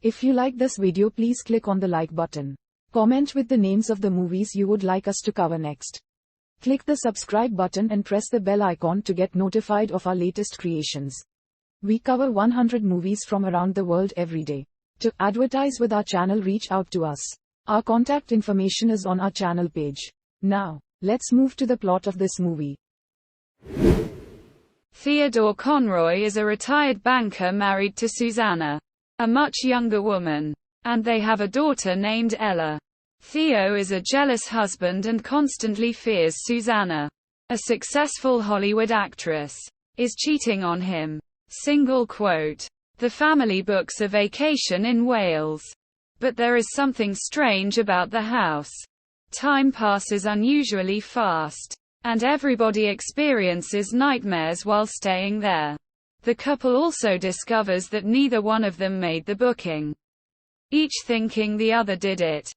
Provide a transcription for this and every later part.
If you like this video, please click on the like button. Comment with the names of the movies you would like us to cover next. Click the subscribe button and press the bell icon to get notified of our latest creations. We cover 100 movies from around the world every day. To advertise with our channel, reach out to us. Our contact information is on our channel page. Now, let's move to the plot of this movie. Theodore Conroy is a retired banker married to Susanna, a much younger woman, and they have a daughter named Ella. Theo is a jealous husband and constantly fears Susanna, a successful Hollywood actress, is cheating on him. The family books a vacation in Wales. But there is something strange about the house. Time passes unusually fast, and everybody experiences nightmares while staying there. The couple also discovers that neither one of them made the booking, each thinking the other did it.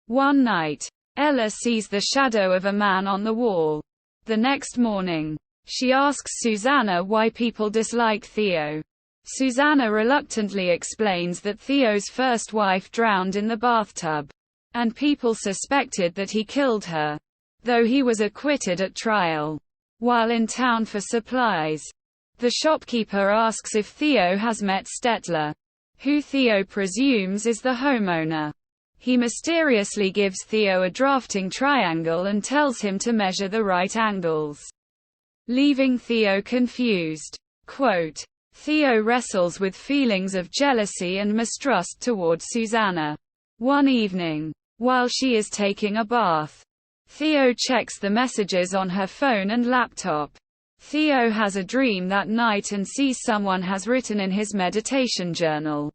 One night, Ella sees the shadow of a man on the wall. The next morning, she asks Susanna why people dislike Theo. Susanna reluctantly explains that Theo's first wife drowned in the bathtub, and people suspected that he killed her, though he was acquitted at trial. While in town for supplies, the shopkeeper asks if Theo has met Stettler, who Theo presumes is the homeowner. He mysteriously gives Theo a drafting triangle and tells him to measure the right angles, leaving Theo confused. Theo wrestles with feelings of jealousy and mistrust toward Susanna. One evening, while she is taking a bath, Theo checks the messages on her phone and laptop. Theo has a dream that night and sees someone has written in his meditation journal,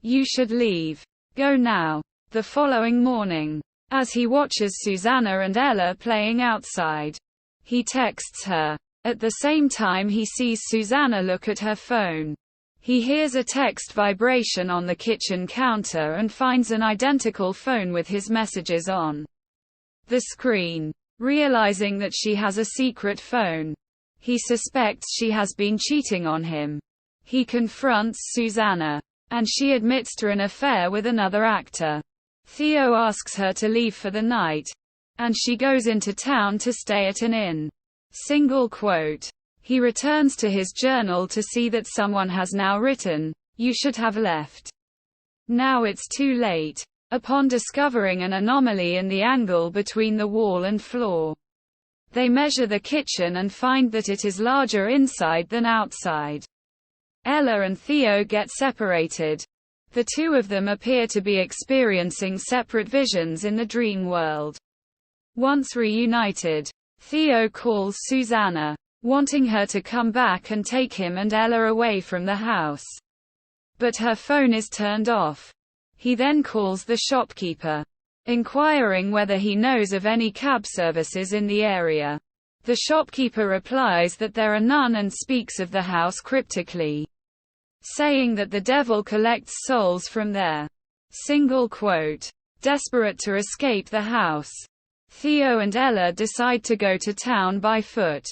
"You should leave. Go now." The following morning, as he watches Susanna and Ella playing outside, he texts her. At the same time he sees Susanna look at her phone. He hears a text vibration on the kitchen counter and finds an identical phone with his messages on the screen. Realizing that she has a secret phone, he suspects she has been cheating on him. He confronts Susanna, and she admits to an affair with another actor. Theo asks her to leave for the night, and she goes into town to stay at an inn. He returns to his journal to see that someone has now written, "You should have left. Now it's too late." Upon discovering an anomaly in the angle between the wall and floor, they measure the kitchen and find that it is larger inside than outside. Ella and Theo get separated. The two of them appear to be experiencing separate visions in the dream world. Once reunited, Theo calls Susanna, wanting her to come back and take him and Ella away from the house. But her phone is turned off. He then calls the shopkeeper, inquiring whether he knows of any cab services in the area. The shopkeeper replies that there are none and speaks of the house cryptically, saying that the devil collects souls from there. Desperate to escape the house, Theo and Ella decide to go to town by foot,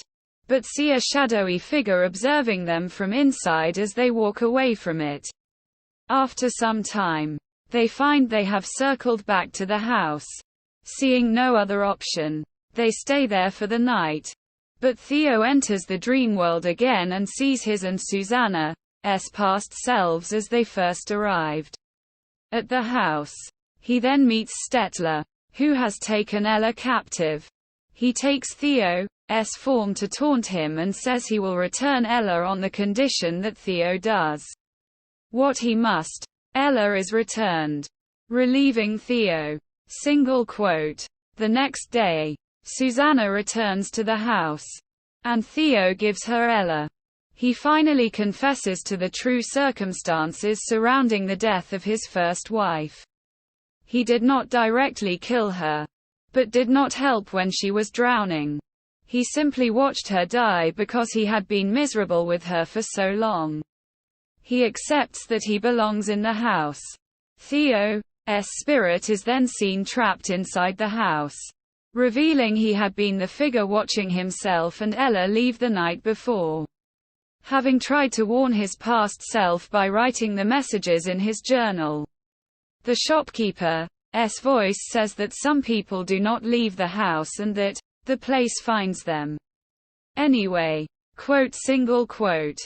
but see a shadowy figure observing them from inside as they walk away from it. After some time, they find they have circled back to the house. Seeing no other option, they stay there for the night. But Theo enters the dream world again and sees his and Susanna's past selves as they first arrived at the house. He then meets Stettler, who has taken Ella captive. He takes Theo's form to taunt him and says he will return Ella on the condition that Theo does what he must. Ella is returned, relieving Theo. The next day, Susanna returns to the house, and Theo gives her Ella. He finally confesses to the true circumstances surrounding the death of his first wife. He did not directly kill her, but did not help when she was drowning. He simply watched her die because he had been miserable with her for so long. He accepts that he belongs in the house. Theo's spirit is then seen trapped inside the house, revealing he had been the figure watching himself and Ella leave the night before. having tried to warn his past self by writing the messages in his journal. The shopkeeper's voice says that some people do not leave the house and that the place finds them anyway. Quote.